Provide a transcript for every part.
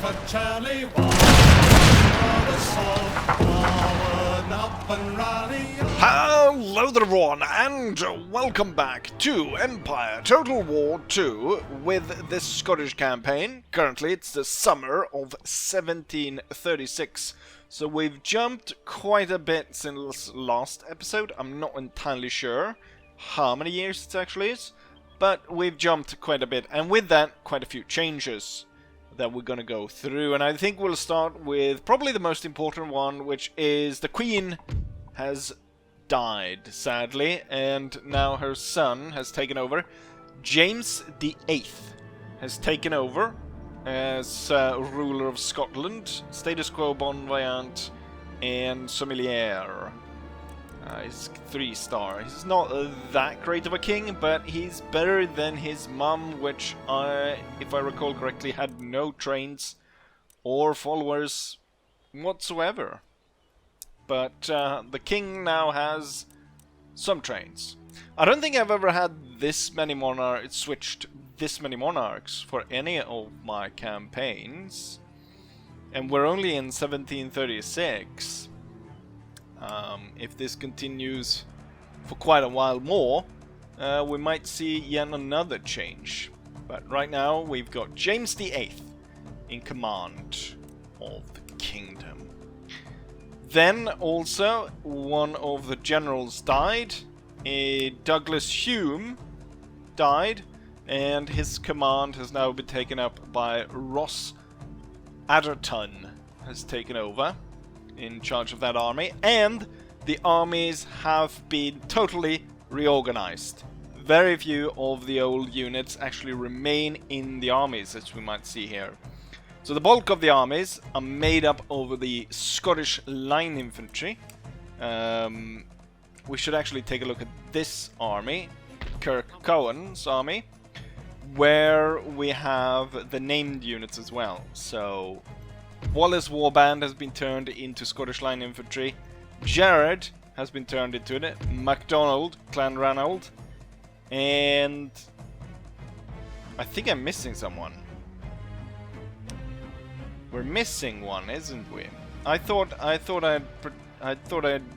for Charlie, one for the soul, forward, up and rally. Hello there everyone, and welcome back to Empire Total War 2 with this Scottish campaign. Currently it's the summer of 1736, so we've jumped quite a bit since last episode. I'm not entirely sure how many years it actually is, but we've jumped quite a bit, and with that, quite a few changes that we're gonna go through. And I think we'll start with probably the most important one, which is the Queen has died, sadly, and now her son has taken over. James the Eighth has taken over as ruler of Scotland. Status quo, bon voyant, and sommelier. He's 3-star. He's not that great of a king, but he's better than his mum, which, if I recall correctly, had no trains or followers whatsoever. But the king now has some trains. I don't think I've ever had this many monarchs, switched this many monarchs for any of my campaigns. And we're only in 1736. If this continues for quite a while more, we might see yet another change. But right now we've got James the Eighth in command of the kingdom. Then also one of the generals died. Douglas Hume died, and his command has now been taken up by Ross Adderton, has taken over in charge of that army, and the armies have been totally reorganized. Very few of the old units actually remain in the armies, as we might see here. So the bulk of the armies are made up of the Scottish line infantry. We should actually take a look at this army, Kirk Cohen's army, where we have the named units as well. So Wallace Warband has been turned into Scottish line infantry. Jared has been turned into it. MacDonald, Clan Ranald, and I think I'm missing someone. We're missing one, isn't we? I thought I'd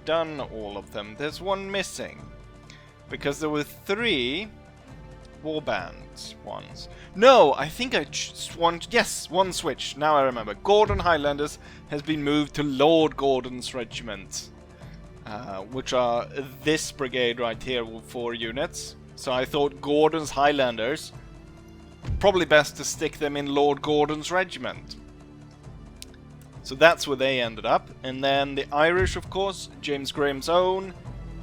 done all of them. There's one missing because there were 3 Warband ones. No, I think one switch. Now I remember. Gordon Highlanders has been moved to Lord Gordon's regiment, which are this brigade right here with 4 units. So I thought Gordon's Highlanders, probably best to stick them in Lord Gordon's regiment. So that's where they ended up. And then the Irish, of course, James Graham's own,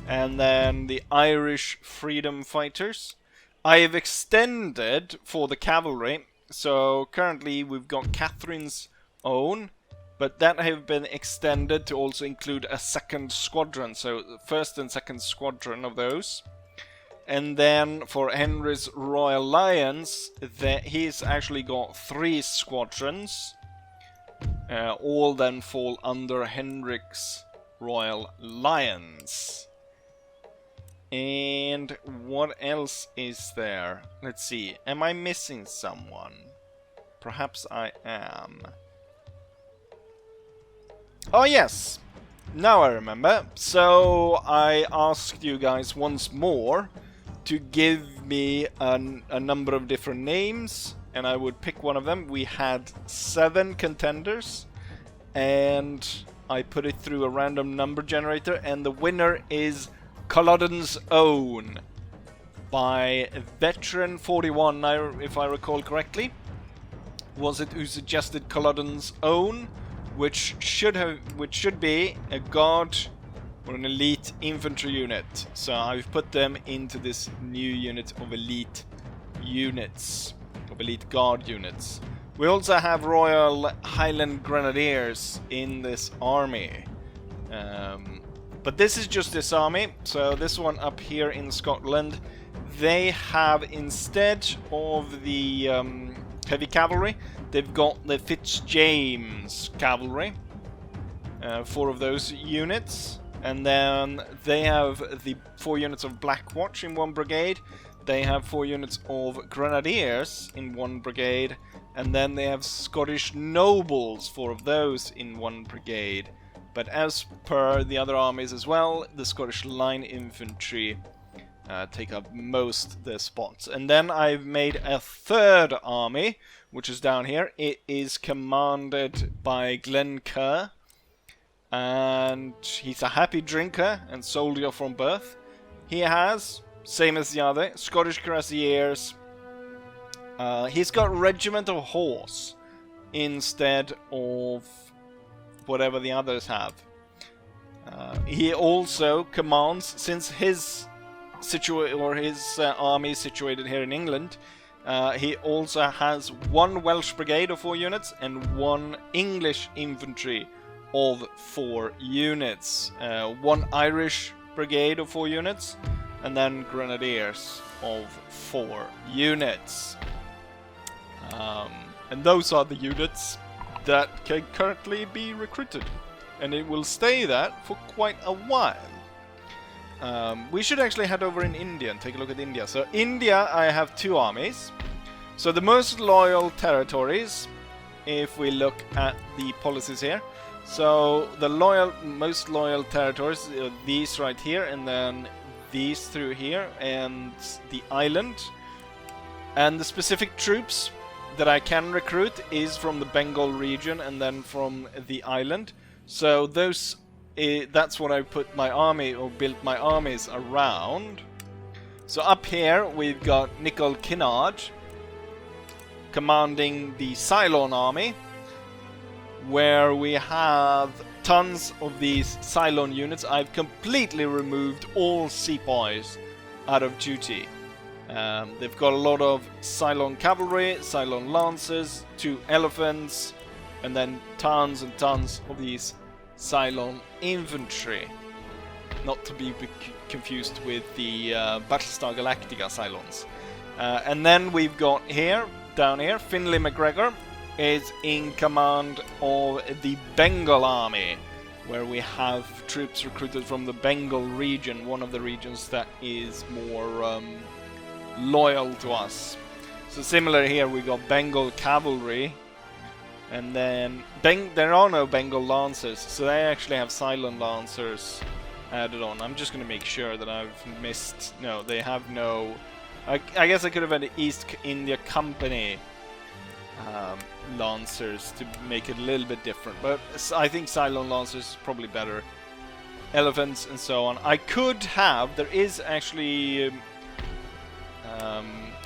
and then the Irish Freedom Fighters. I have extended for the cavalry, so currently we've got Catherine's own, but that have been extended to also include a 2nd squadron, so the 1st and 2nd squadron of those. And then for Henry's Royal Lions, he's actually got 3 squadrons, all then fall under Henrik's Royal Lions. And what else is there? Let's see. Am I missing someone? Perhaps I am. Oh yes! Now I remember. So I asked you guys once more to give me a number of different names, and I would pick one of them. We had 7 contenders, and I put it through a random number generator, and the winner is Culloden's Own by Veteran 41, if I recall correctly. Was it who suggested Culloden's Own, which should be a guard or an elite infantry unit. So I've put them into this new unit of elite units, of elite guard units. We also have Royal Highland Grenadiers in this army. But this is just this army, so this one up here in Scotland, they have, instead of the heavy cavalry, they've got the Fitzjames cavalry, 4 of those units, and then they have the 4 units of Black Watch in one brigade, they have 4 units of Grenadiers in one brigade, And then they have Scottish nobles, 4 of those in 1 brigade. But as per the other armies as well, the Scottish line infantry take up most the spots. And then I've made a 3rd army, which is down here. It is commanded by Glenn Kerr, and he's a happy drinker and soldier from birth. He has, same as the other, Scottish Cuirassiers. He's got Regiment of Horse instead of whatever the others have. He also commands, since his army is situated here in England, he also has 1 Welsh brigade of 4 units and 1 English infantry of 4 units, 1 Irish brigade of 4 units, and then grenadiers of 4 units. And those are the units that can currently be recruited, and it will stay that for quite a while. We should actually head over in India and take a look at India. So India, I have 2 armies. So the most loyal territories, if we look at the policies here. So the most loyal territories are these right here, and then these through here, and the island. And the specific troops that I can recruit is from the Bengal region and then from the island. So those, that's what I put my army, or built my armies around. So up here we've got Nicol Kinnard commanding the Ceylon army, where we have tons of these Ceylon units. I've completely removed all sepoys out of duty. They've got a lot of Ceylon cavalry, Ceylon lancers, 2 elephants, and then tons and tons of these Ceylon infantry. Not to be confused with the Battlestar Galactica Cylons. And then we've got here, down here, Finlay MacGregor is in command of the Bengal army, where we have troops recruited from the Bengal region, one of the regions that is more loyal to us. So similar here, we got Bengal cavalry, and then there are no Bengal lancers, so they actually have Ceylon lancers added on. I'm just going to make sure that I've missed. No, they have no. I guess I could have had the East India Company lancers to make it a little bit different, but I think Ceylon lancers is probably better. Elephants and so on. I could have. There is actually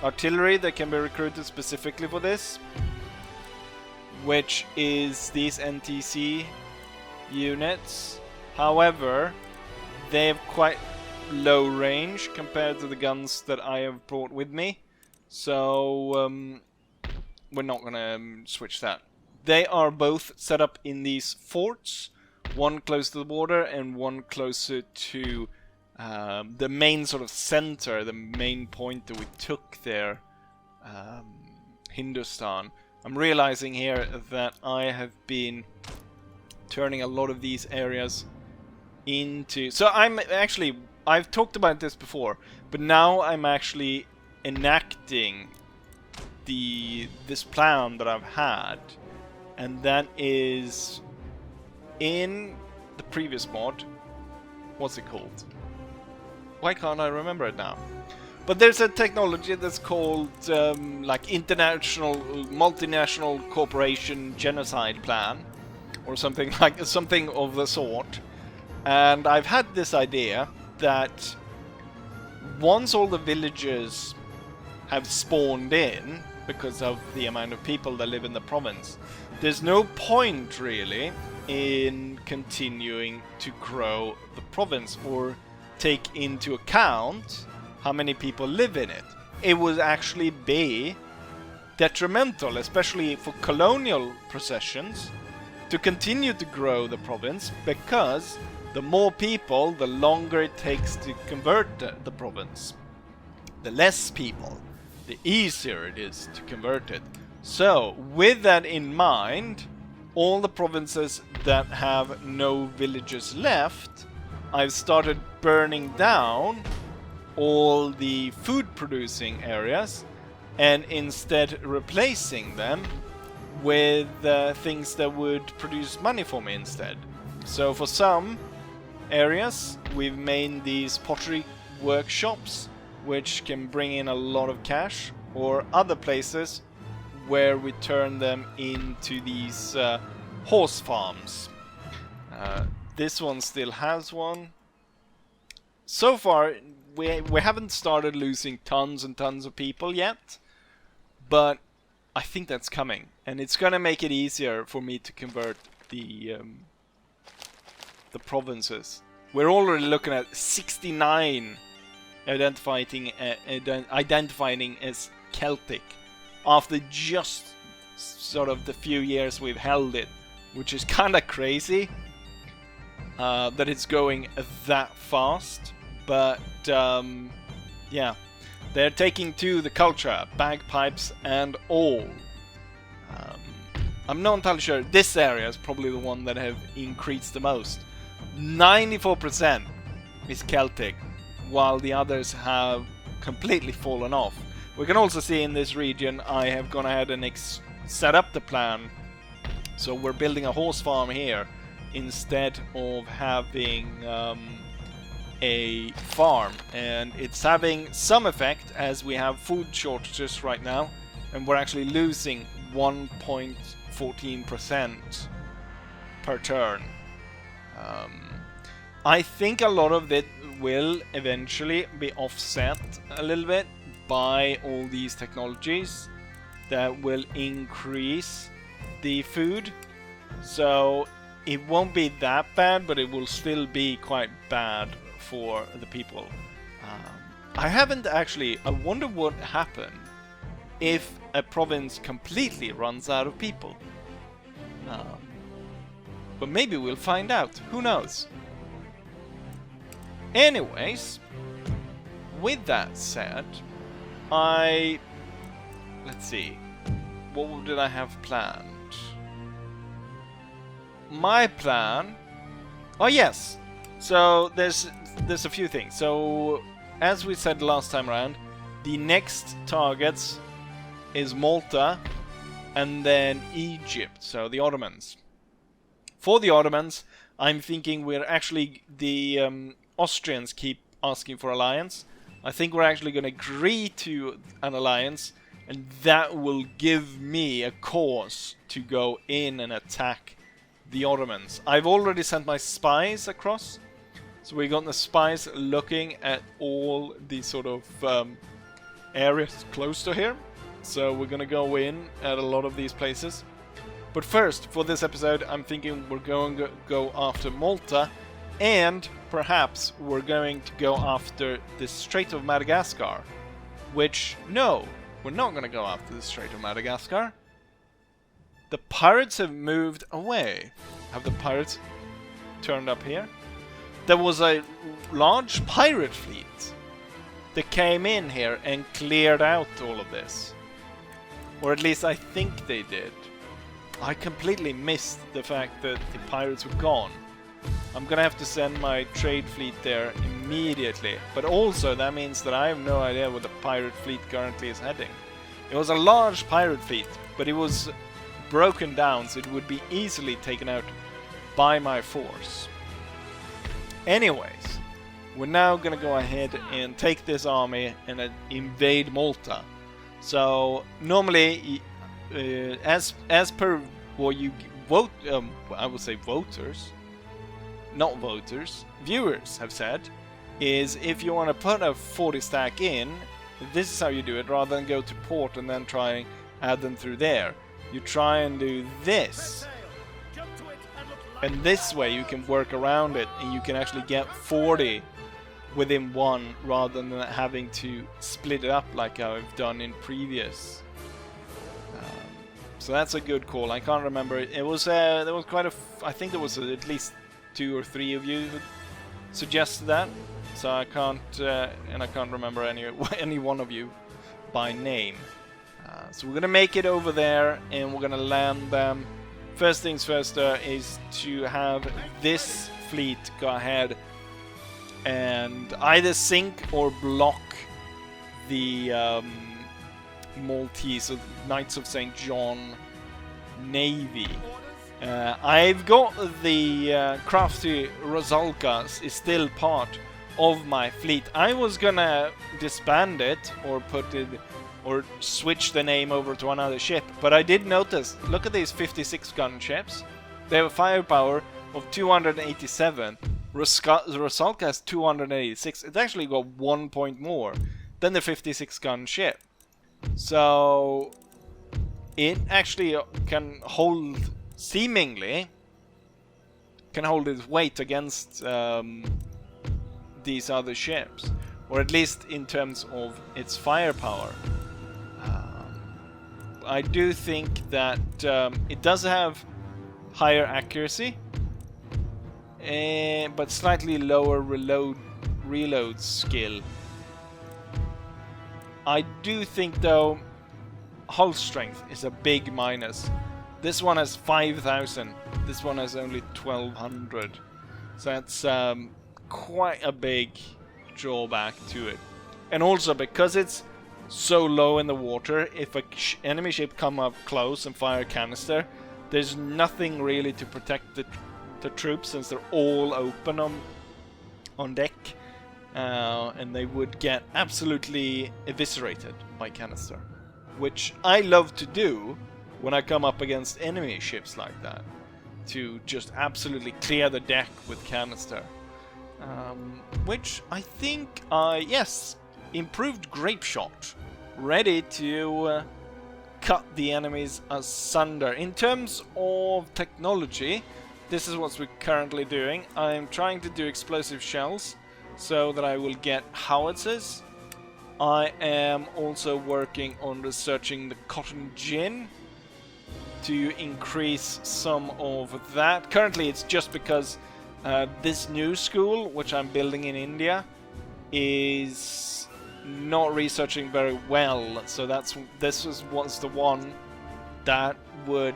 artillery that can be recruited specifically for this, which is these NTC units. However, they have quite low range compared to the guns that I have brought with me, so we're not gonna switch that. They are both set up in these forts, one close to the border and one closer to the main sort of center, the main point that we took there, Hindustan. I'm realizing here that I have been turning a lot of these areas into... So I've talked about this before, but now I'm actually enacting this plan that I've had, and that is in the previous mod. What's it called? Why can't I remember it now? But there's a technology that's called like international, multinational corporation genocide plan, or something of the sort. And I've had this idea that once all the villagers have spawned in, because of the amount of people that live in the province, there's no point really in continuing to grow the province or take into account how many people live in it. It would actually be detrimental, especially for colonial possessions, to continue to grow the province, because the more people, the longer it takes to convert the province. The less people, the easier it is to convert it. So, with that in mind, all the provinces that have no villages left, I've started burning down all the food producing areas and instead replacing them with things that would produce money for me instead. So for some areas we've made these pottery workshops which can bring in a lot of cash, or other places where we turn them into these horse farms. This one still has one. So far we haven't started losing tons and tons of people yet, but I think that's coming, and it's gonna make it easier for me to convert the provinces. We're already looking at 69 identifying as Celtic after just sort of the few years we've held it, which is kind of crazy that it's going that fast. But yeah, they're taking to the culture, bagpipes and all. I'm not entirely sure. This area is probably the one that have increased the most. 94% is Celtic, while the others have completely fallen off. We can also see in this region I have gone ahead and set up the plan. So we're building a horse farm here instead of having a farm, and it's having some effect as we have food shortages right now, and we're actually losing 1.14% per turn. I think a lot of it will eventually be offset a little bit by all these technologies that will increase the food, so it won't be that bad, but it will still be quite bad for the people. I haven't actually... I wonder what happened if a province completely runs out of people. But maybe we'll find out. Who knows? Anyways, with that said, let's see. What did I have planned? My plan... Oh yes! So there's a few things. So as we said last time around, the next targets is Malta and then Egypt, so the Ottomans. For the Ottomans, I'm thinking we're actually... the Austrians keep asking for alliance. I think we're actually going to agree to an alliance, and that will give me a cause to go in and attack the Ottomans. I've already sent my spies across, so we got the spies looking at all these sort of areas close to here. So we're gonna go in at a lot of these places. But first, for this episode, I'm thinking we're going to go after Malta, and perhaps we're going to go after the Strait of Madagascar. Which, no, we're not going to go after the Strait of Madagascar. The pirates have moved away. Have the pirates turned up here? There was a large pirate fleet that came in here and cleared out all of this. Or at least I think they did. I completely missed the fact that the pirates were gone. I'm gonna have to send my trade fleet there immediately. But also that means that I have no idea where the pirate fleet currently is heading. It was a large pirate fleet, but it was broken down, so it would be easily taken out by my force. Anyways, we're now gonna go ahead and take this army and invade Malta. So normally, as per what you vote, I would say voters, not voters, viewers have said, is if you want to put a 40 stack in, this is how you do it, rather than go to port and then try and add them through there. You try and do this, and this way you can work around it, and you can actually get 40 within one, rather than having to split it up like I've done in previous. So that's a good call. I can't remember. It was there was quite a. I think there was at least 2 or 3 of you who suggested that. So I can't and I can't remember any one of you by name. So we're gonna make it over there, and we're gonna land them. First things first is to have this fleet go ahead and either sink or block the Maltese, or Knights of St. John Navy. I've got the crafty Rosalkas is still part of my fleet. I was gonna disband it or put it or switch the name over to another ship, but I did notice, look at these 56 gun ships. They have a firepower of 287. Rosalka has 286. It's actually got 1 point more than the 56 gun ship. So it actually can hold, seemingly, can hold its weight against these other ships. Or at least in terms of its firepower. I do think that it does have higher accuracy, but slightly lower reload skill. I do think though hull strength is a big minus. This one has 5,000, this one has only 1,200, so that's quite a big drawback to it. And also because it's so low in the water, if a enemy ship come up close and fire a canister, there's nothing really to protect the troops, since they're all open on deck, and they would get absolutely eviscerated by canister, which I love to do when I come up against enemy ships like that, to just absolutely clear the deck with canister, which I think yes, improved grape shot, ready to cut the enemies asunder. In terms of technology, this is what we're currently doing. I'm trying to do explosive shells so that I will get howitzers. I am also working on researching the cotton gin to increase some of that. Currently it's just because this new school, which I'm building in India, is not researching very well, so this was the one that would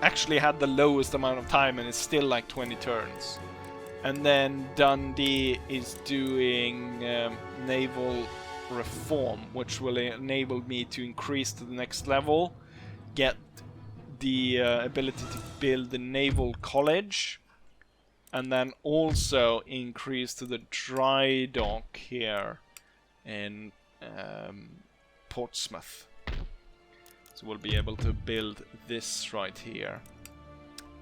actually had the lowest amount of time, and it's still like 20 turns. And then Dundee is doing naval reform, which will enable me to increase to the next level, get the ability to build the naval college, and then also increase to the dry dock here in Portsmouth. So we'll be able to build this right here.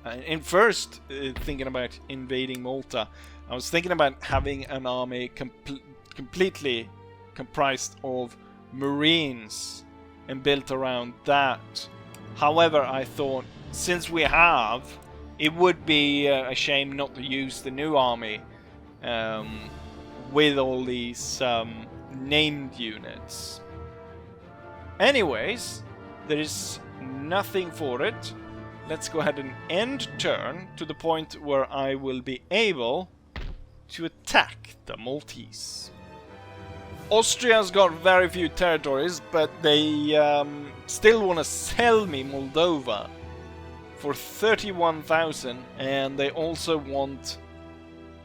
And first, thinking about invading Malta, I was thinking about having an army completely comprised of Marines and built around that. However, I thought, since we have, it would be a shame not to use the new army with all these named units. Anyways, there is nothing for it. Let's go ahead and end turn to the point where I will be able to attack the Maltese. Austria's got very few territories, but they still want to sell me Moldova for 31,000, and they also want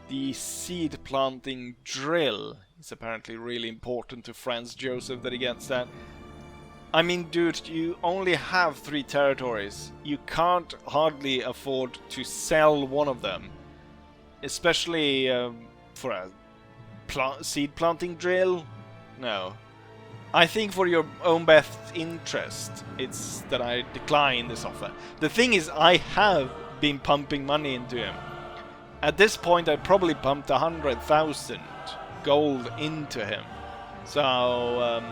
the seed planting drill. It's apparently really important to Franz Joseph that he gets that. I mean, dude, you only have 3 territories. You can't hardly afford to sell one of them. Especially for a seed planting drill? No. I think for your own best interest, it's that I decline this offer. The thing is, I have been pumping money into him. At this point, I probably pumped 100,000 gold into him. So,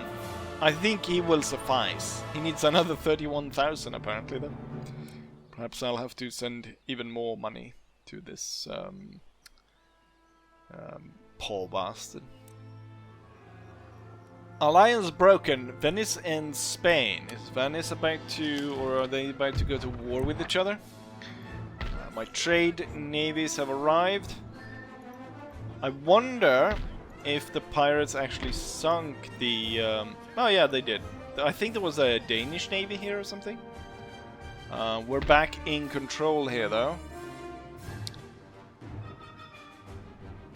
I think he will suffice. He needs another 31,000 apparently then. Perhaps I'll have to send even more money to this poor bastard. Alliance broken. Venice and Spain. Is Venice about to, or are they about to go to war with each other? My trade navies have arrived. I wonder if the pirates actually sunk the... oh yeah, they did. I think there was a Danish navy here or something. We're back in control here though.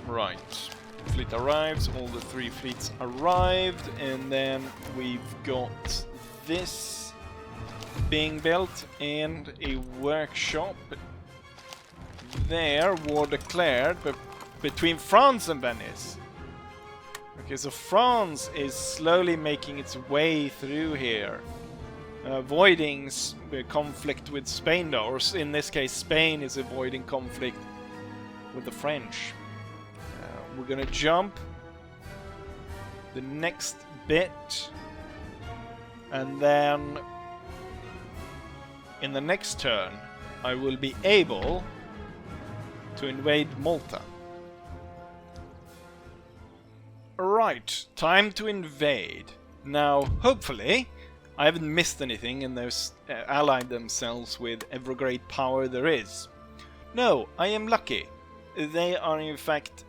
Right. fleet arrives, all the 3 fleets arrived, and then we've got this being built and a workshop there, war declared, but between France and Venice. Okay, so France is slowly making its way through here, avoiding conflict with Spain, though, or in this case Spain is avoiding conflict with the French. We're gonna jump the next bit, and then in the next turn I will be able to invade Malta. Right, time to invade. Now, hopefully, I haven't missed anything and they've allied themselves with every great power there is. No, I am lucky. They are in fact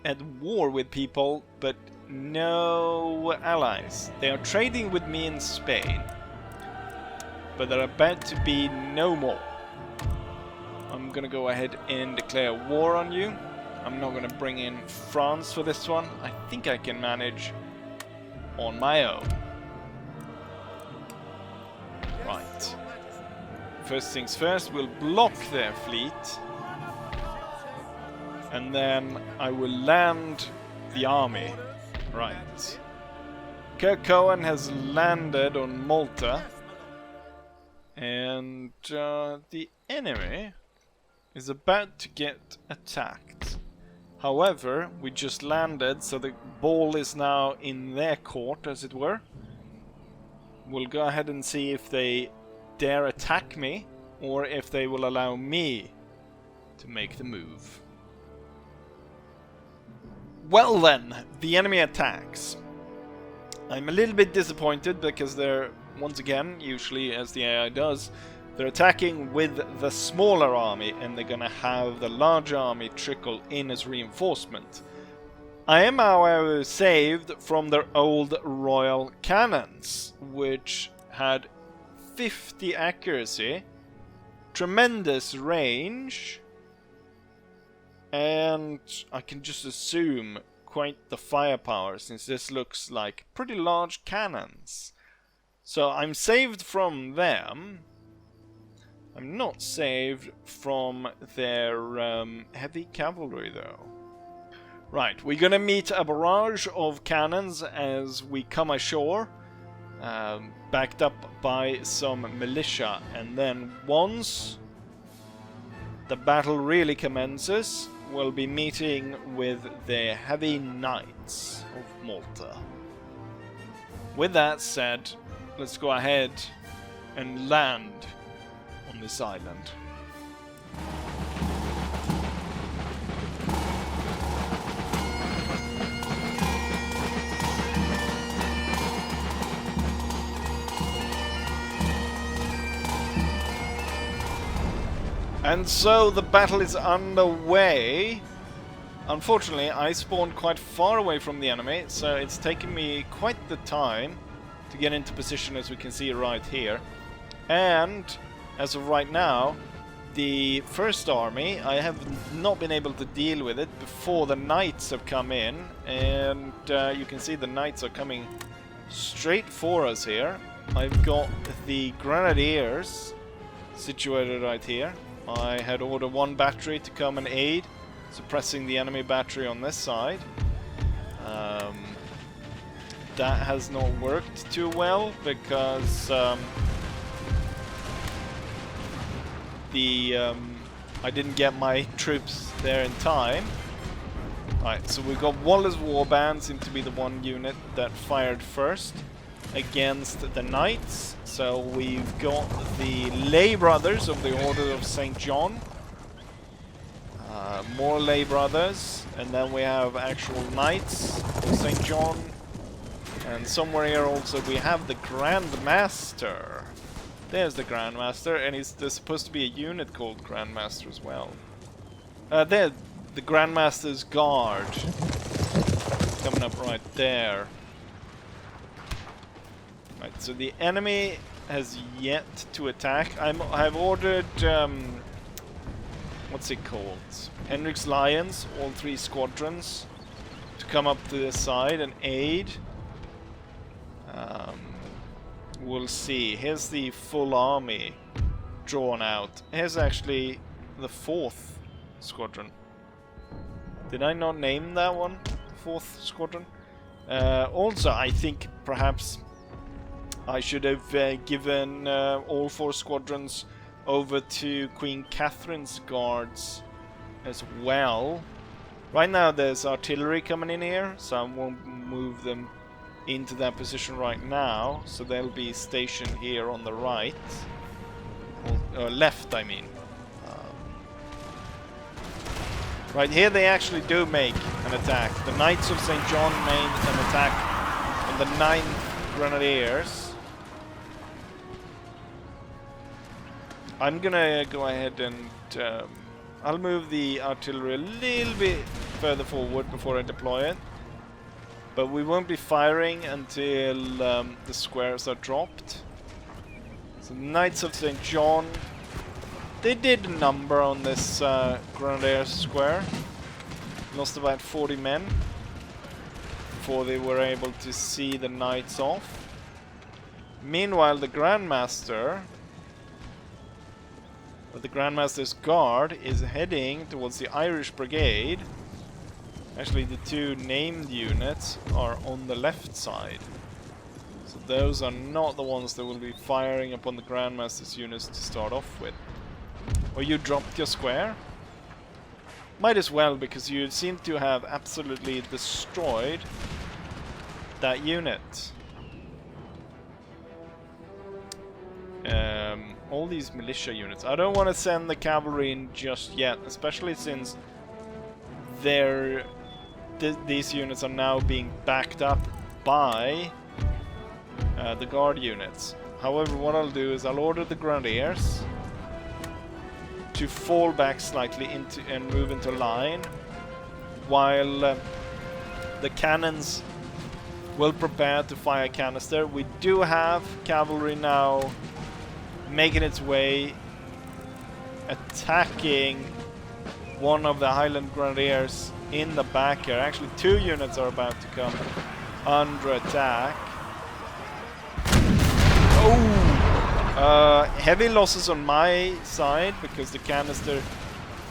at war with people, but no allies. They are trading with me in Spain, but there are about to be no more. I'm gonna go ahead and declare war on you. I'm not gonna bring in France for this one. I think I can manage on my own. Right. First things first, we'll block their fleet. And then I will land the army. Right. Kirk Cohen has landed on Malta. And the enemy is about to get attacked. However, we just landed, so the ball is now in their court, as it were. We'll go ahead and see if they dare attack me, or if they will allow me to make the move. Well then, the enemy attacks. I'm a little bit disappointed because they're, once again, usually as the AI does, they're attacking with the smaller army, and they're gonna have the larger army trickle in as reinforcement. I am, however, saved from their old royal cannons, which had 50 accuracy, tremendous range, and I can just assume quite the firepower, since this looks like pretty large cannons. So I'm saved from them. I'm not saved from their heavy cavalry, though. Right, we're gonna meet a barrage of cannons as we come ashore, backed up by some militia, and then once the battle really commences, we'll be meeting with the heavy knights of Malta. With that said, let's go ahead and land on this island. And so the battle is underway. Unfortunately, I spawned quite far away from the enemy, so it's taken me quite the time to get into position, as we can see right here. And as of right now, the first army, I have not been able to deal with it before the knights have come in, and you can see the knights are coming straight for us here. I've got the grenadiers situated right here. I had ordered one battery to come and aid, suppressing the enemy battery on this side. That has not worked too well because I didn't get my troops there in time. Right, so we've got Wallace Warbands seem to be the one unit that fired first against the Knights. So we've got the Lay Brothers of the Order of St. John. More Lay Brothers, and then we have actual Knights of St. John. And somewhere here also we have the Grand Master. There's the Grand Master, and there's supposed to be a unit called Grand Master as well. There, the Grand Master's Guard. Coming up right there. Right, so the enemy has yet to attack. I've ordered, what's it called? Henrik's Lions, all 3 squadrons, to come up to this side and aid. We'll see. Here's the full army drawn out. Here's actually the 4th squadron. Did I not name that one? The 4th squadron? Also, I think perhaps I should have given all 4 squadrons over to Queen Catherine's guards as well. Right now there's artillery coming in here, so I won't move them into that position right now. So they'll be stationed here on the right. Or left, I mean. Right here they actually do make an attack. The Knights of St. John made an attack on the 9th Grenadiers. I'm gonna go ahead and I'll move the artillery a little bit further forward before I deploy it. But we won't be firing until the squares are dropped. So the Knights of St. John, they did a number on this Grenadier square. Lost about 40 men before they were able to see the Knights off. Meanwhile, the Grandmaster, the Grandmaster's guard, is heading towards the Irish Brigade. Actually, the 2 named units are on the left side. So those are not the ones that will be firing upon the Grandmaster's units to start off with. Or you dropped your square? Might as well, because you seem to have absolutely destroyed that unit. All these militia units. I don't want to send the cavalry in just yet, especially since these units are now being backed up by the guard units. However, what I'll do is I'll order the Grenadiers to fall back slightly into and move into line, while the cannons will prepare to fire canister. We do have cavalry now making its way, attacking one of the Highland Grenadiers in the back here. Actually, 2 units are about to come under attack. Oh! Heavy losses on my side because the canister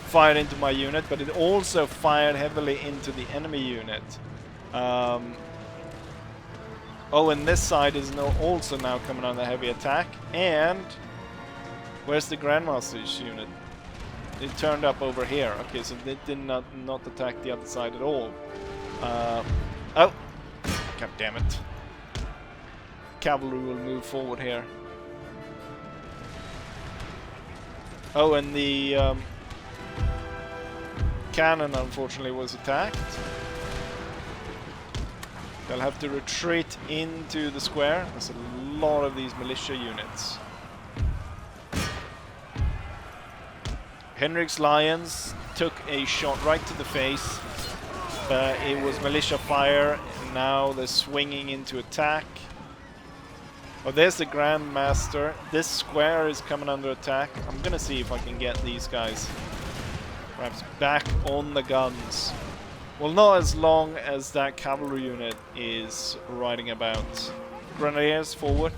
fired into my unit, but it also fired heavily into the enemy unit. Oh, and this side is also now coming under heavy attack. And where's the Grandmaster's unit? It turned up over here. Okay, so they did not attack the other side at all. Oh! God damn it. Cavalry will move forward here. Oh, and the cannon unfortunately was attacked. They'll have to retreat into the square. There's a lot of these militia units. Henrik's Lions took a shot right to the face, but it was militia fire, and now they're swinging into attack. Oh, there's the Grandmaster. This square is coming under attack. I'm gonna see if I can get these guys perhaps back on the guns. Well, not as long as that cavalry unit is riding about. Grenadiers forward.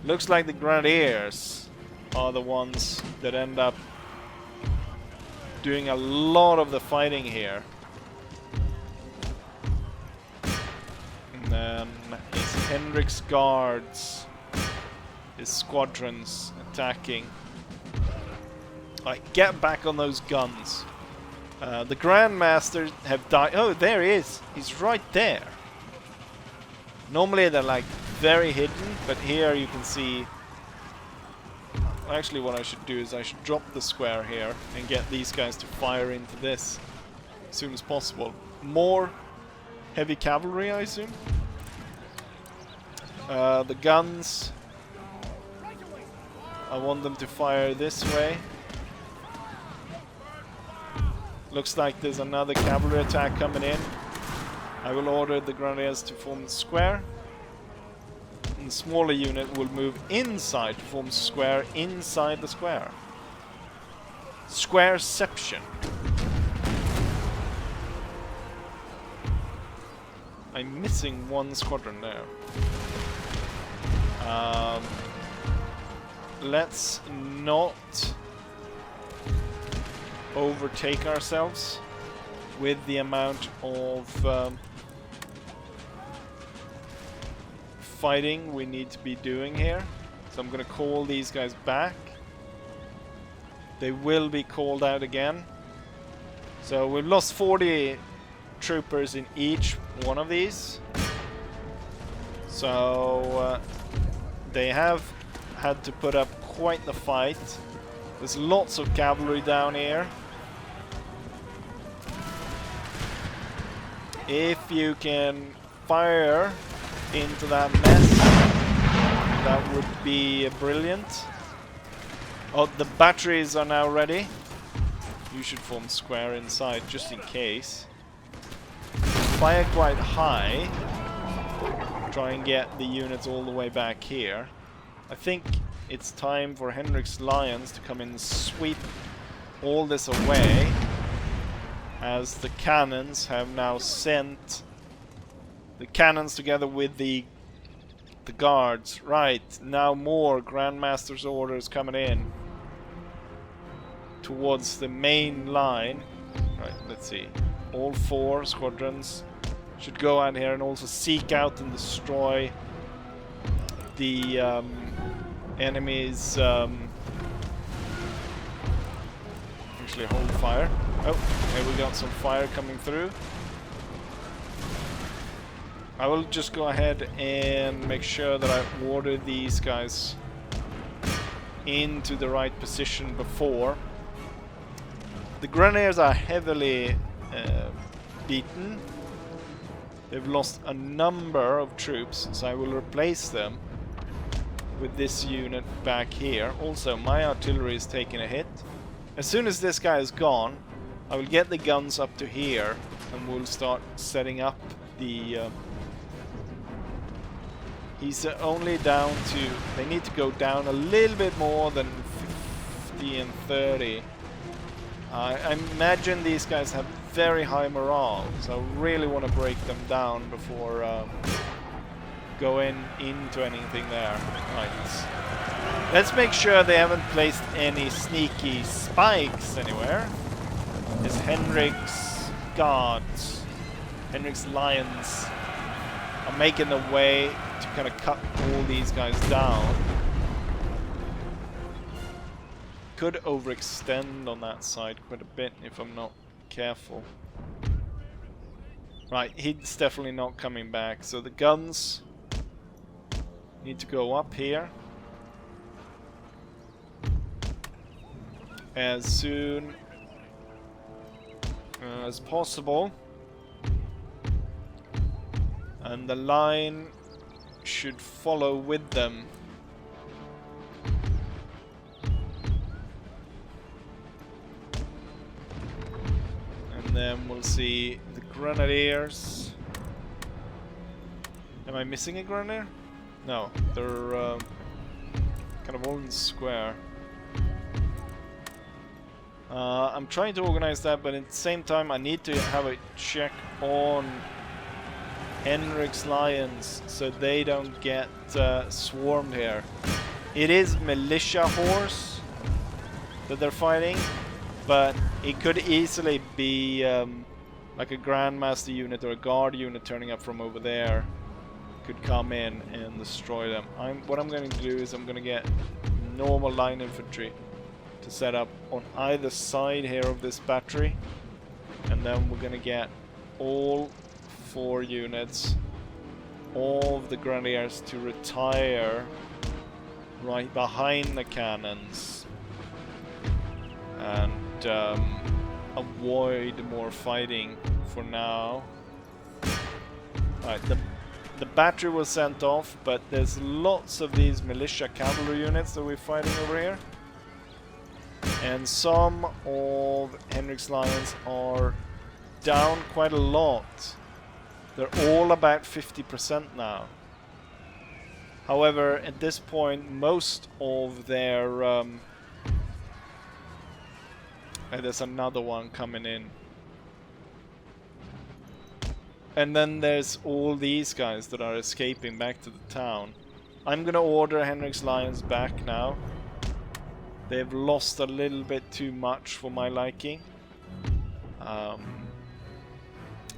Looks like the Grenadiers are the ones that end up doing a lot of the fighting here. And then it's Henrik's guards, his squadrons attacking. Alright, get back on those guns. The Grandmasters have died. Oh, there he is. He's right there. Normally they're like very hidden, but here you can see. Actually, what I should do is I should drop the square here and get these guys to fire into this as soon as possible. More heavy cavalry, I assume. The guns, I want them to fire this way. Looks like there's another cavalry attack coming in. I will order the Grenadiers to form the square. And the smaller unit will move inside to form square inside the square. Squareception. I'm missing one squadron there. Let's not overtake ourselves with the amount of fighting we need to be doing here. So I'm gonna call these guys back. They will be called out again. So we've lost 40 troopers in each one of these. So they have had to put up quite the fight. There's lots of cavalry down here. If you can fire into that mess, that would be brilliant. Oh, the batteries are now ready. You should form square inside just in case. Fire quite high. Try and get the units all the way back here. I think it's time for Henrik's Lions to come in and sweep all this away, as the cannons have now sent the cannons together with the guards. Right, now more Grandmaster's orders coming in towards the main line. Right, let's see. All 4 squadrons should go out here and also seek out and destroy the enemy's actually hold fire. Oh, here we got some fire coming through. I will just go ahead and make sure that I order these guys into the right position before. The Grenadiers are heavily beaten. They've lost a number of troops, so I will replace them with this unit back here. Also, my artillery is taking a hit. As soon as this guy is gone, I will get the guns up to here and we'll start setting up the... he's only down to... They need to go down a little bit more than 50 and 30. I imagine these guys have very high morale, so I really want to break them down before going into anything there. Right. Let's make sure they haven't placed any sneaky spikes anywhere. Is Henrik's guards, Henrik's Lions, are making their way to kind of cut all these guys down. Could overextend on that side quite a bit if I'm not careful. Right, he's definitely not coming back, so the guns need to go up here as soon as possible, and the line should follow with them. And then we'll see the Grenadiers. Am I missing a Grenadier? No, they're kind of all in square. I'm trying to organize that, but at the same time I need to have a check on Henrik's Lions so they don't get swarmed here. It is militia horse that they're fighting, but it could easily be like a Grandmaster unit or a guard unit turning up from over there could come in and destroy them. What I'm going to do is I'm going to get normal line infantry to set up on either side here of this battery, and then we're going to get all 4 units of the Grenadiers to retire right behind the cannons and avoid more fighting for now. Right, the battery was sent off, but there's lots of these militia cavalry units that we're fighting over here. And some of Henrik's Lions are down quite a lot. They're all about 50% now. However, at this point, most of their... there's another one coming in. And then there's all these guys that are escaping back to the town. I'm gonna order Henrik's Lions back now. They've lost a little bit too much for my liking.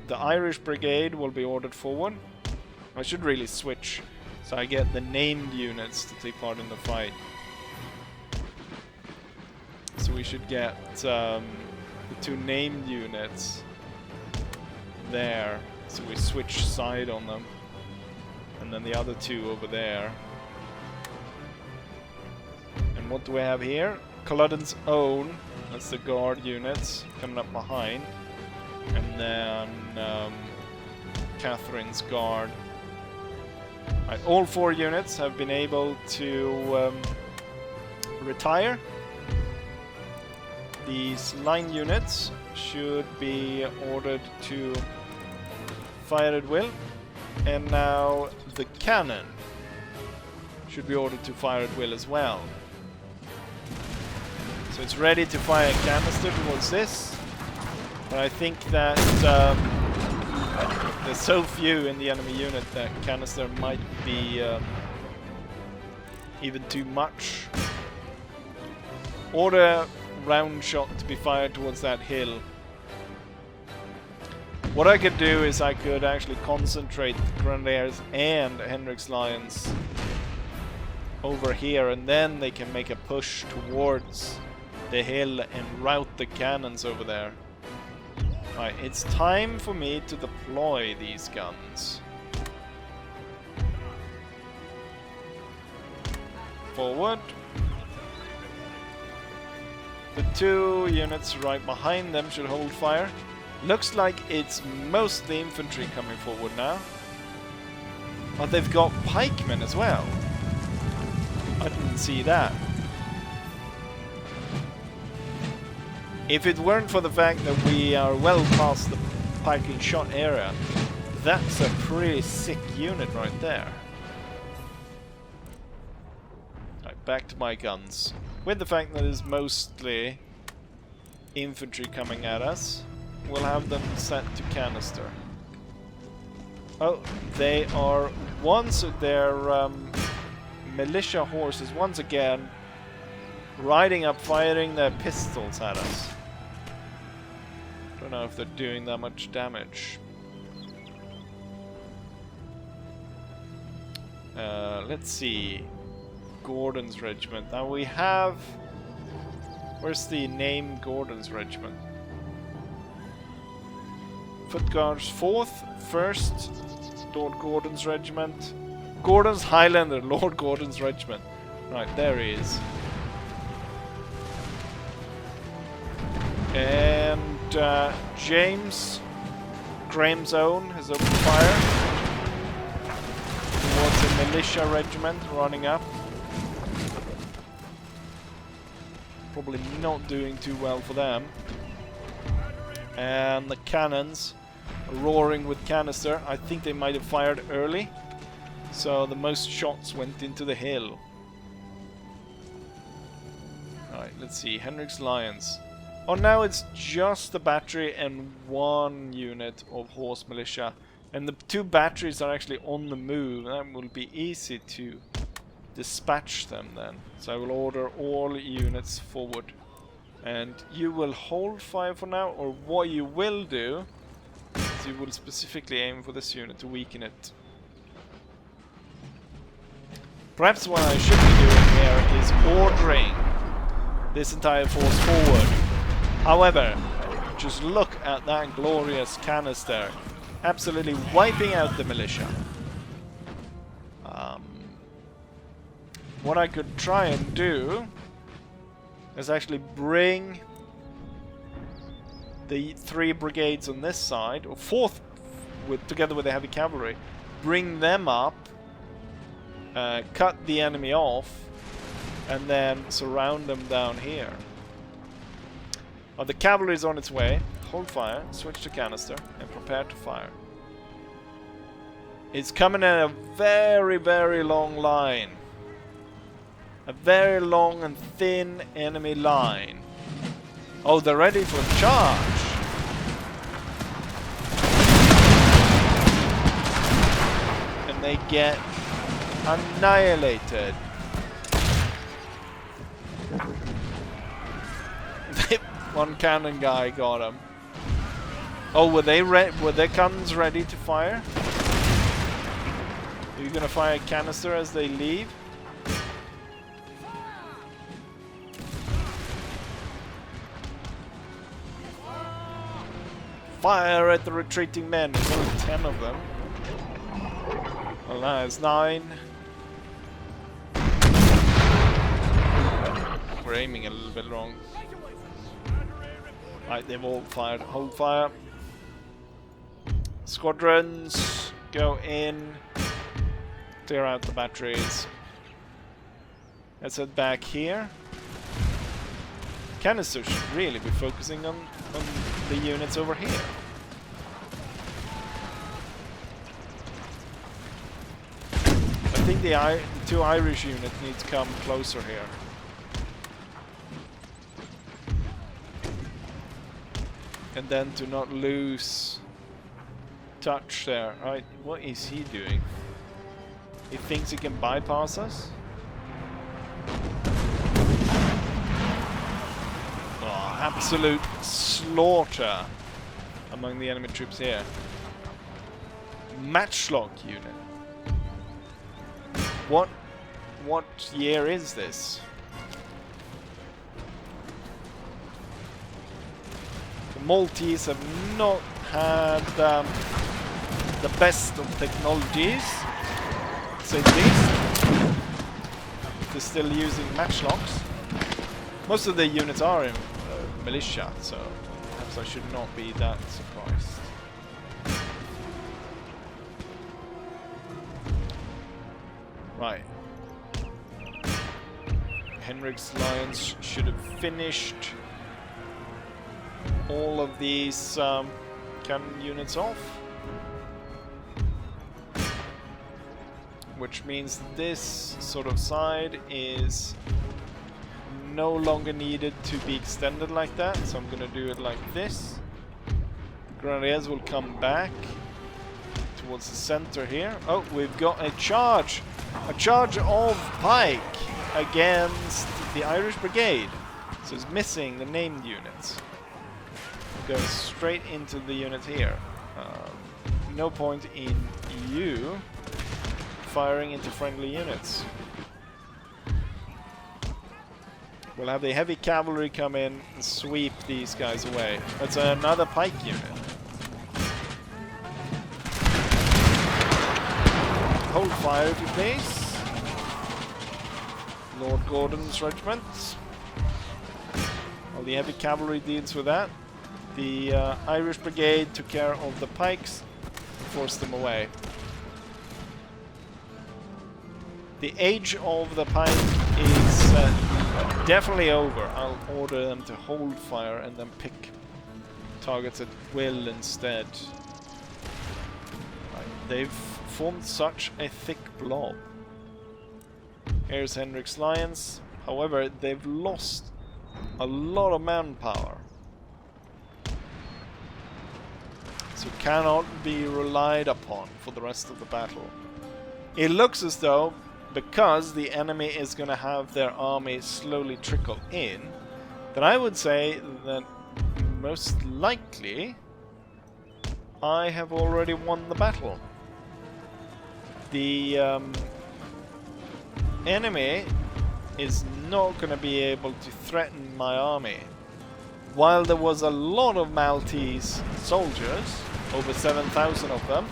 The Irish Brigade will be ordered forward. I should really switch so I get the named units to take part in the fight. So we should get the 2 named units there. So we switch side on them. And then the other 2 over there. And what do we have here? Culloden's Own. That's the guard units coming up behind. And then Catherine's Guard. Right, all 4 units have been able to retire. These line units should be ordered to fire at will. And now the cannon should be ordered to fire at will as well. So it's ready to fire a canister towards this. But I think that there's so few in the enemy unit that canister might be even too much. Order round shot to be fired towards that hill. What I could do is I could actually concentrate Grenadiers and Henrik's Lions over here, and then they can make a push towards the hill and route the cannons over there. Right, it's time for me to deploy these guns. Forward. The 2 units right behind them should hold fire. Looks like it's mostly infantry coming forward now. But they've got pikemen as well. I didn't see that. If it weren't for the fact that we are well past the piking shot area, that's a pretty sick unit right there. Right, back to my guns. With the fact that it's mostly infantry coming at us, we'll have them set to canister. Oh, they are their militia horses once again riding up, firing their pistols at us. Don't know if they're doing that much damage. Let's see. Gordon's regiment. Now we have... Where's the name Gordon's regiment? Foot Guards 4th, 1st, Lord Gordon's regiment. Gordon's Highlander, Lord Gordon's regiment. Right, there he is. And James, Graham's Own, has opened fire towards a militia regiment running up. Probably not doing too well for them. And the cannons are roaring with canister. I think they might have fired early, so the most shots went into the hill. Alright, let's see. Henrik's Lions. Oh, now it's just the battery and 1 unit of horse militia. And the 2 batteries are actually on the move. That will be easy to dispatch them then. So I will order all units forward. And you will hold fire for now, or what you will do is you will specifically aim for this unit to weaken it. Perhaps what I should be doing here is ordering this entire force forward. However, just look at that glorious canister, absolutely wiping out the militia. What I could try and do is actually bring the 3 brigades on this side, or 4th together with the heavy cavalry, bring them up, cut the enemy off, and then surround them down here. The cavalry is on its way. Hold fire, switch to canister, and prepare to fire. It's coming in a very, very long line. A very long and thin enemy line. Oh, they're ready for a charge. they get annihilated. One cannon guy got him. Oh, were their guns ready to fire? Are you gonna fire a canister as they leave? Fire at the retreating men. There's only 10 of them. Well, now it's 9. We're aiming a little bit wrong. Right, they've all fired. Hold fire. Squadrons, go in. Clear out the batteries. Let's head back here. Canisters should really be focusing on the units over here. I think the 2 Irish units need to come closer here. And then to not lose touch there. Right, what is he doing? He thinks he can bypass us? Oh, absolute slaughter among the enemy troops here. Matchlock unit. What year is this? The Maltese have not had the best of technologies, to say the least. They're still using matchlocks. Most of the units are in militia, so perhaps I should not be that surprised. Right. Henrik's Lions should have finished all of these cannon units off. Which means this sort of side is no longer needed to be extended like that, so I'm gonna do it like this. Grenadiers will come back towards the center here. Oh, we've got a charge! A charge of pike against the Irish Brigade. So it's missing the named units. Go straight into the unit here. No point in you firing into friendly units. We'll have the heavy cavalry come in and sweep these guys away. That's another pike unit. Hold fire if you please. Lord Gordon's regiment. Well, the heavy cavalry deals with that. The Irish Brigade took care of the pikes and forced them away. The age of the pike is definitely over. I'll order them to hold fire and then pick targets at will instead. Right. They've formed such a thick blob. Here's Henrik's Lions. However, they've lost a lot of manpower. So cannot be relied upon for the rest of the battle. It looks as though, because the enemy is going to have their army slowly trickle in, that I would say that most likely I have already won the battle. The enemy is not going to be able to threaten my army. While there was a lot of Maltese soldiers, over 7,000 of them,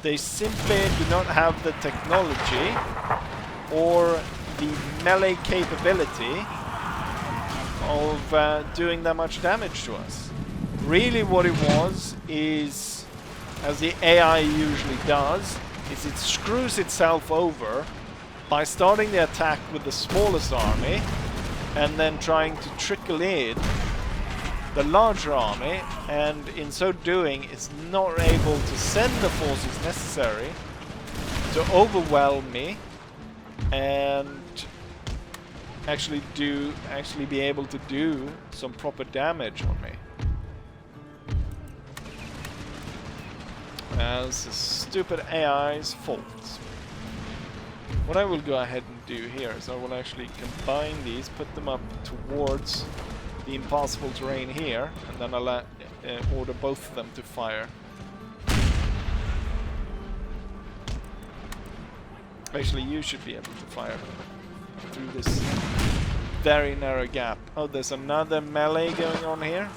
they simply do not have the technology or the melee capability of doing that much damage to us. Really what it was is, as the AI usually does, is it screws itself over by starting the attack with the smallest army and then trying to trickle in the larger army, and in so doing is not able to send the forces necessary to overwhelm me and actually be able to do some proper damage on me. As stupid AI's fault. What I will go ahead and do here is I will actually combine these, put them up towards the impossible terrain here, and then I'll order both of them to fire. Actually, you should be able to fire through this very narrow gap. Oh, there's another melee going on here.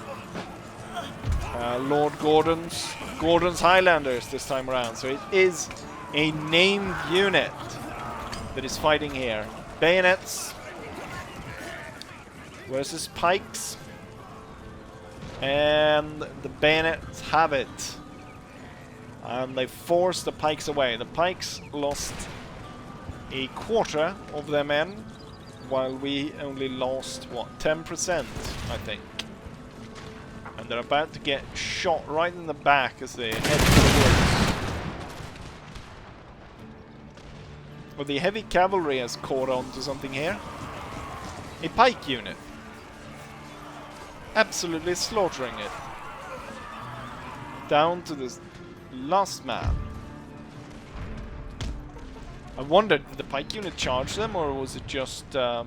Lord Gordon's Highlanders this time around. So it is a named unit that is fighting here. Bayonets versus pikes. And the bayonets have it. And they forced the pikes away. The pikes lost a quarter of their men, while we only lost, what, 10%, I think. And they're about to get shot right in the back as they head to the woods. Well, the heavy cavalry has caught on to something here. A pike unit. Absolutely slaughtering it. Down to the last man. I wondered, did the pike unit charge them, or was it just that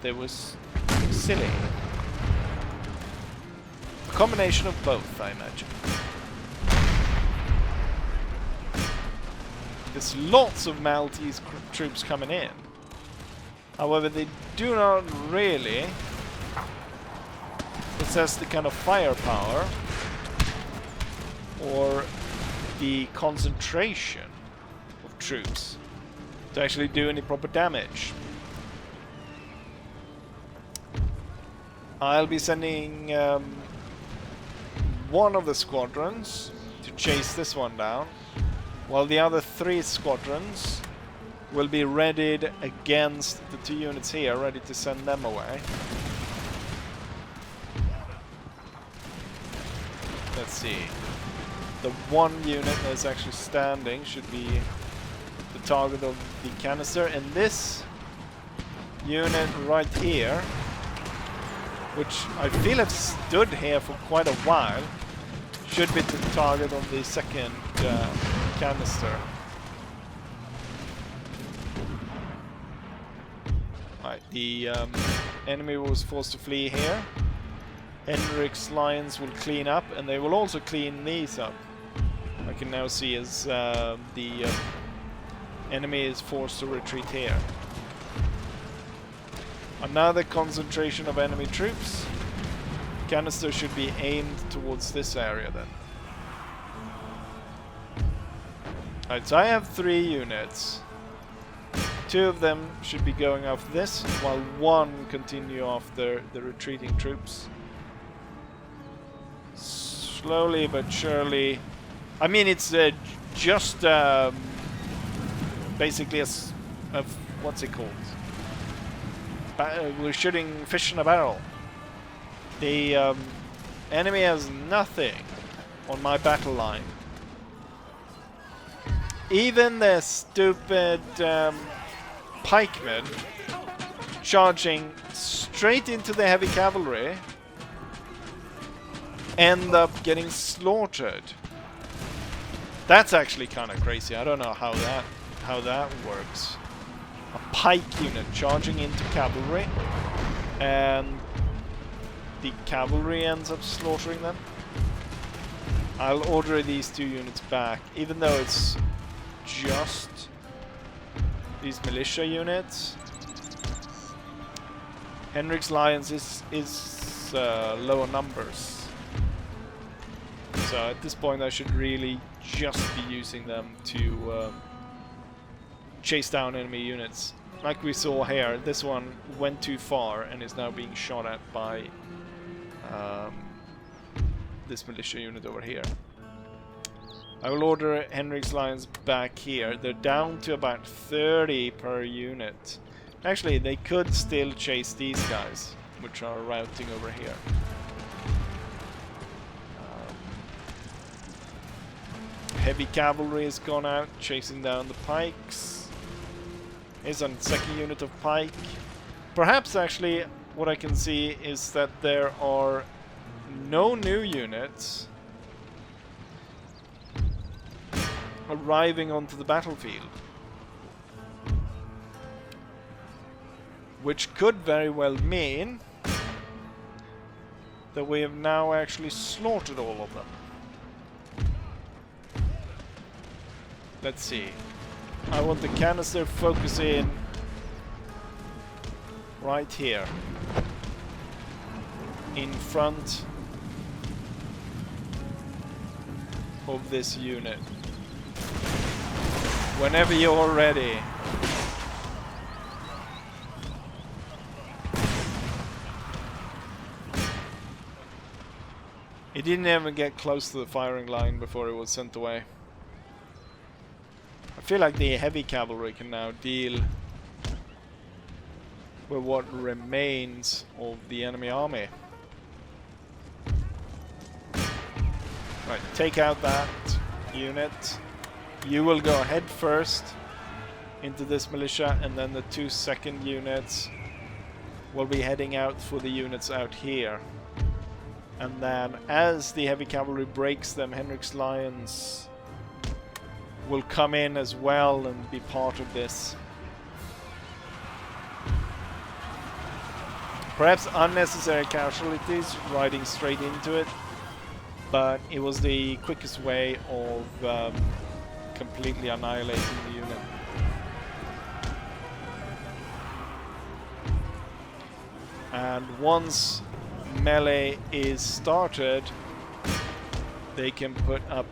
they was silly? A combination of both, I imagine. There's lots of Maltese troops coming in. However, they do not really possess the kind of firepower or the concentration of troops to actually do any proper damage. I'll be sending one of the squadrons to chase this one down, while the other 3 squadrons will be readied against the 2 units here, ready to send them away. Let's see. The 1 unit that's actually standing should be the target of the canister, and this unit right here, which I feel have stood here for quite a while, should be the target of the 2nd canister. Right, the enemy was forced to flee here. Henrik's lions will clean up, and they will also clean these up. I can now see as the enemy is forced to retreat here. Another concentration of enemy troops. Canister should be aimed towards this area then. Alright, so I have 3 units. 2 of them should be going after this, while 1 continue after the retreating troops. Slowly but surely. I mean, it's just basically a what's it called? We're shooting fish in a barrel. The enemy has nothing on my battle line. Even the stupid pikemen charging straight into the heavy cavalry end up getting slaughtered. That's actually kind of crazy. I don't know how that works. A pike unit charging into cavalry, and the cavalry ends up slaughtering them. I'll order these 2 units back, even though it's just these militia units. Henrik's lions is lower numbers. So at this point I should really just be using them to chase down enemy units. Like we saw here, this one went too far and is now being shot at by this militia unit over here. I will order Henrik's lions back here. They're down to about 30 per unit. Actually, they could still chase these guys, which are routing over here. Heavy cavalry has gone out, chasing down the pikes. Here's a 2nd unit of pike. Perhaps actually what I can see is that there are no new units arriving onto the battlefield. Which could very well mean that we have now actually slaughtered all of them. Let's see. I want the canister focusing right here. In front of this unit. Whenever you're ready. It didn't even get close to the firing line before it was sent away. I feel like the heavy cavalry can now deal with what remains of the enemy army. Right, take out that unit. You will go head first into this militia, and then the 2 second units will be heading out for the units out here. And then, as the heavy cavalry breaks them, Henrik's Lions will come in as well and be part of this. Perhaps unnecessary casualties riding straight into it, but it was the quickest way of completely annihilating the unit. And once melee is started, they can put up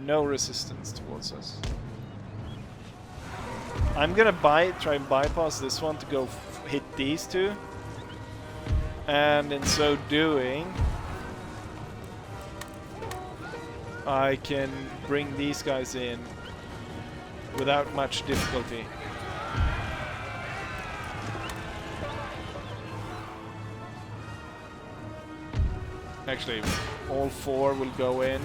no resistance towards us. I'm gonna try and bypass this one to go hit these two, and in so doing I can bring these guys in without much difficulty. Actually, all 4 will go in.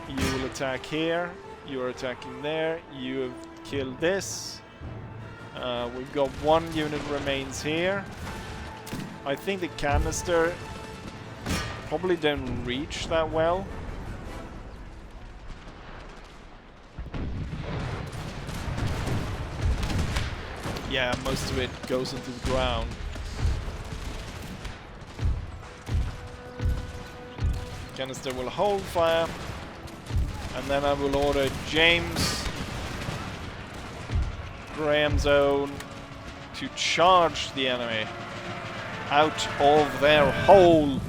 You will attack here. You are attacking there. You have killed this. We've got 1 unit remains here. I think the canister probably don't reach that well. Yeah, most of it goes into the ground. Canister will hold fire, and then I will order James Graham's Own to charge the enemy out of their hole.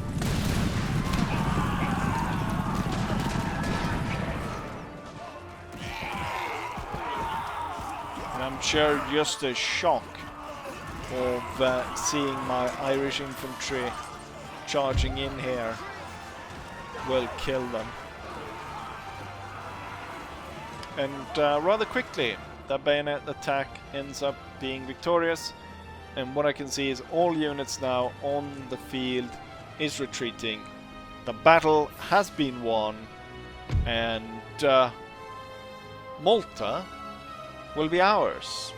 And I'm sure just a shock of seeing my Irish infantry charging in here will kill them. And rather quickly, that bayonet attack ends up being victorious, and what I can see is all units now on the field is retreating. The battle has been won, and Malta will be ours.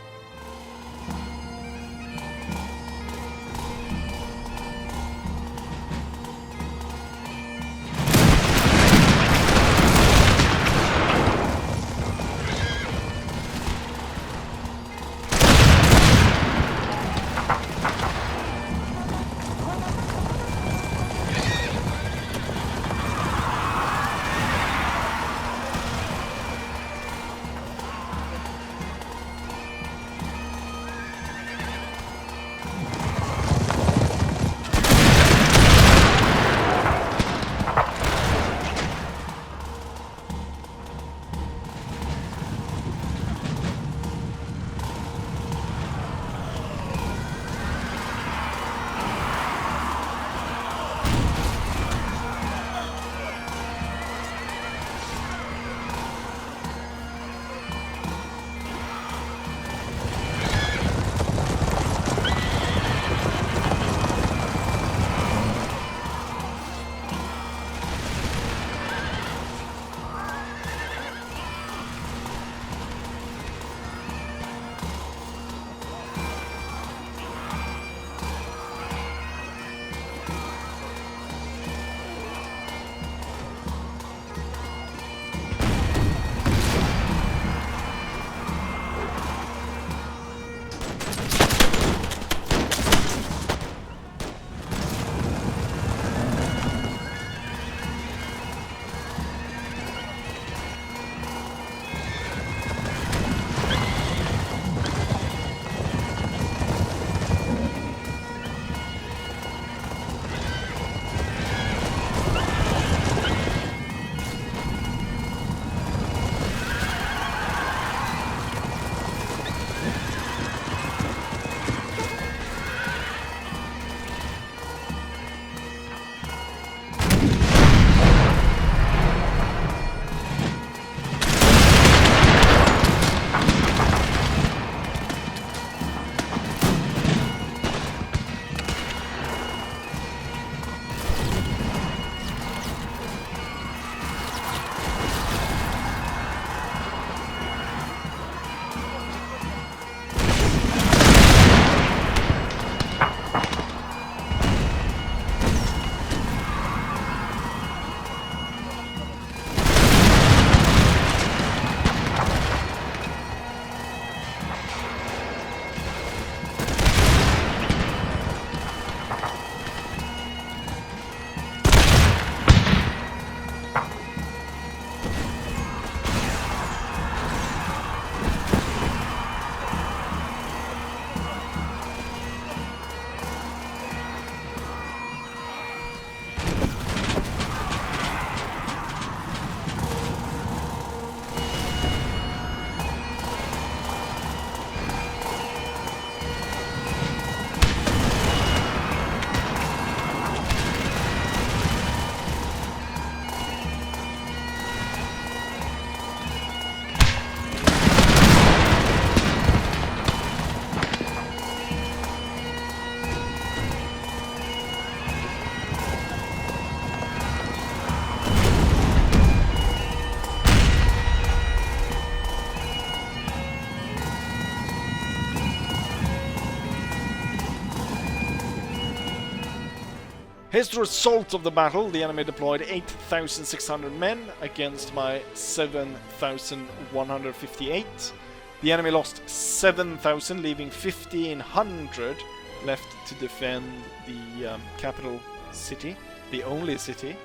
Here's the result of the battle. The enemy deployed 8,600 men against my 7,158. The enemy lost 7,000, leaving 1,500 left to defend the capital city, the only city.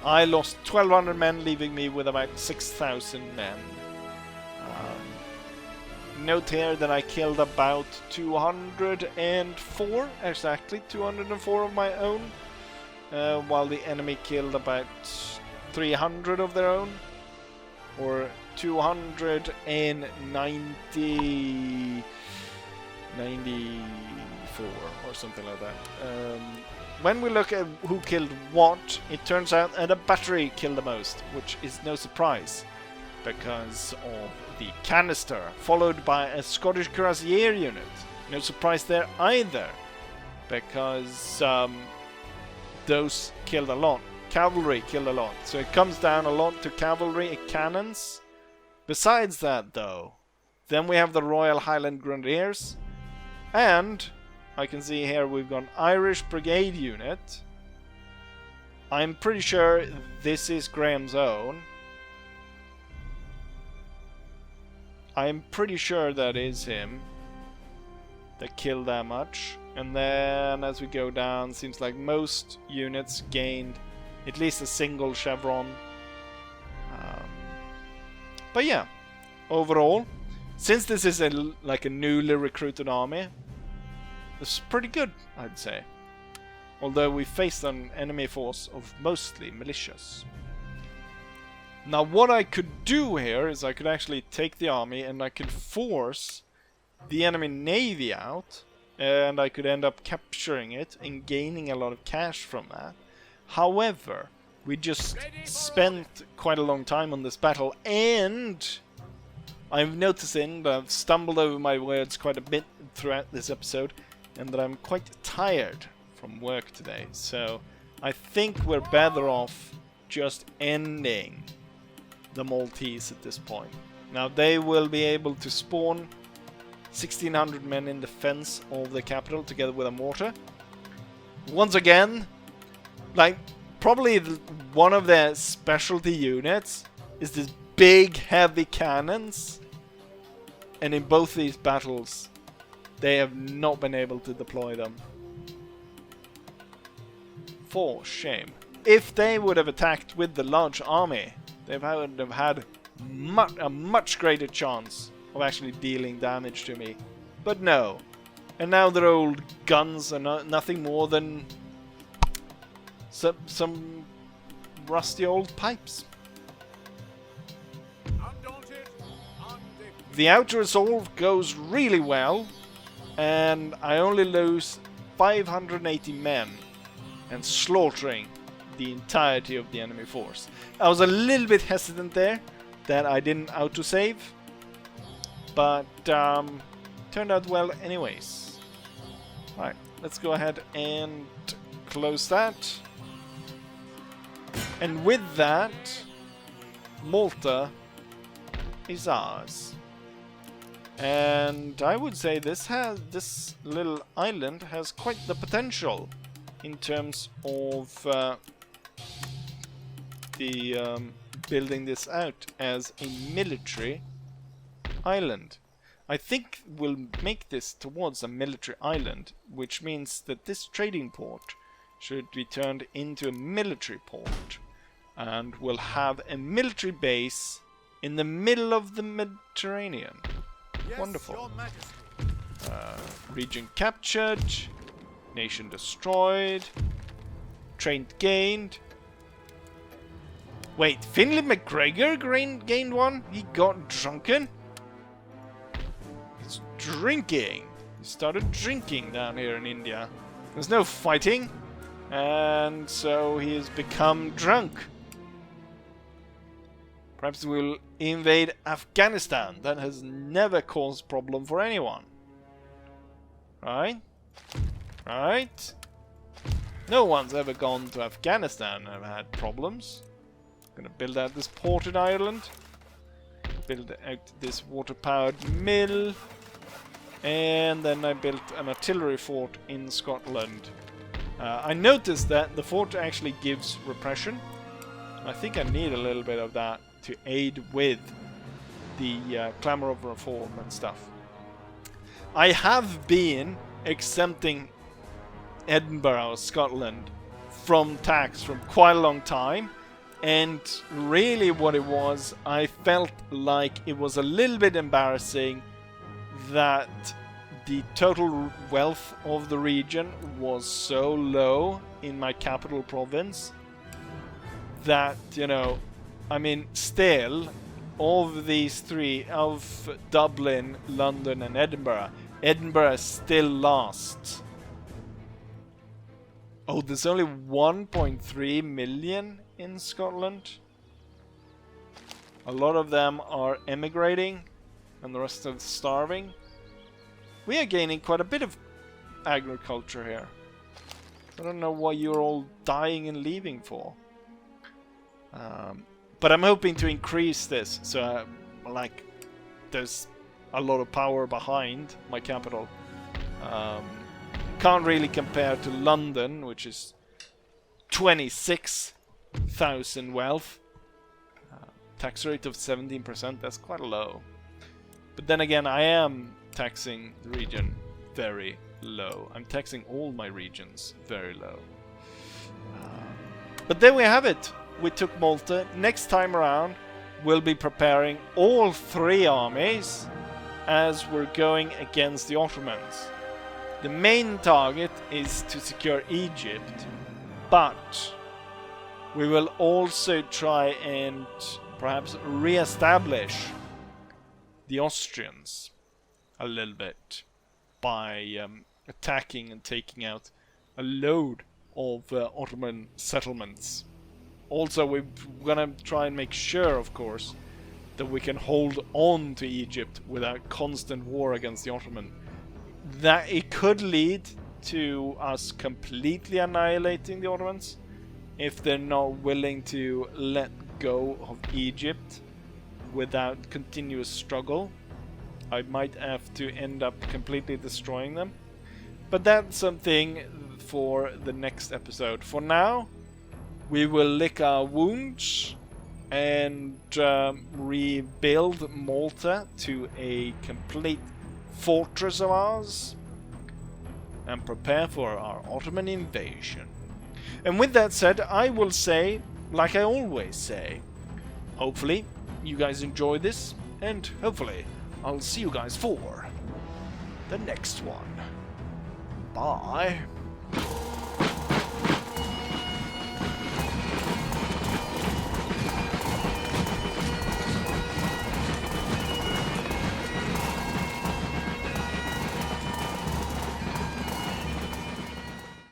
I lost 1,200 men, leaving me with about 6,000 men. Note here that I killed about 204, exactly 204 of my own, while the enemy killed about 300 of their own, or 294 or something like that. When we look at who killed what, it turns out that a battery killed the most, which is no surprise, because of the canister, followed by a Scottish cuirassier unit. No surprise there either, because those killed a lot. Cavalry killed a lot, so it comes down a lot to cavalry and cannons. Besides that, though, then we have the Royal Highland Grenadiers, and I can see here we've got an Irish Brigade unit. I'm pretty sure this is Graham's own. I'm pretty sure that is him that killed that much. And then as we go down, seems like most units gained at least a single chevron. But yeah, overall, since this is like a newly recruited army, this is pretty good, I'd say. Although we faced an enemy force of mostly militias. Now what I could do here is I could actually take the army and I could force the enemy navy out, and I could end up capturing it and gaining a lot of cash from that. However, we just spent quite a long time on this battle, and I'm noticing that I've stumbled over my words quite a bit throughout this episode, and that I'm quite tired from work today. So I think we're better off just ending the Maltese at this point. Now they will be able to spawn 1,600 men in defense of the capital together with a mortar. Once again, like probably one of their specialty units is this big heavy cannons, and in both these battles they have not been able to deploy them. For shame. If they would have attacked with the large army, they would have had a much greater chance of actually dealing damage to me. But no. And now their old guns are nothing more than some rusty old pipes. The outer assault goes really well, and I only lose 580 men and slaughtering the entirety of the enemy force. I was a little bit hesitant there that I didn't autosave, but turned out well anyways. Right, let's go ahead and close that. And with that, Malta is ours. And I would say this little island has quite the potential in terms of building this out as a military island. I think we'll make this towards a military island, which means that this trading port should be turned into a military port, and we'll have a military base in the middle of the Mediterranean. Yes, wonderful. Region captured, nation destroyed, trained gained. Wait, Finlay McGregor gained one? He got drunken? He's drinking. He started drinking down here in India. There's no fighting, and so he has become drunk. Perhaps we'll invade Afghanistan. That has never caused problem for anyone. Right? Right? No one's ever gone to Afghanistan and had problems. Gonna build out this port in Ireland. Build out this water-powered mill. And then I built an artillery fort in Scotland. I noticed that the fort actually gives repression. I think I need a little bit of that to aid with the clamor of reform and stuff. I have been exempting Edinburgh, Scotland, from tax for quite a long time, and really what it was, I felt like it was a little bit embarrassing that the total wealth of the region was so low in my capital province that, you know, I mean, still, of these three, of Dublin, London and Edinburgh is still last. Oh, there's only 1.3 million in Scotland. A lot of them are emigrating and the rest are starving. We are gaining quite a bit of agriculture here. I don't know why you're all dying and leaving for. But I'm hoping to increase this, so like there's a lot of power behind my capital. Can't really compare to London, which is 26,000 wealth. Tax rate of 17%, that's quite low. But then again, I am taxing the region very low. I'm taxing all my regions very low. But there we have it. We took Malta. Next time around, we'll be preparing all three armies as we're going against the Ottomans. The main target is to secure Egypt, but we will also try and perhaps re-establish the Austrians a little bit by attacking and taking out a load of Ottoman settlements. Also, we're gonna try and make sure, of course, that we can hold on to Egypt without constant war against the Ottoman. That it could lead to us completely annihilating the Ottomans if they're not willing to let go of Egypt without continuous struggle. I might have to end up completely destroying them. But that's something for the next episode. For now, we will lick our wounds and rebuild Malta to a complete fortress of ours and prepare for our Ottoman invasion. And with that said, I will say, like I always say, hopefully you guys enjoyed this, and hopefully I'll see you guys for the next one. Bye.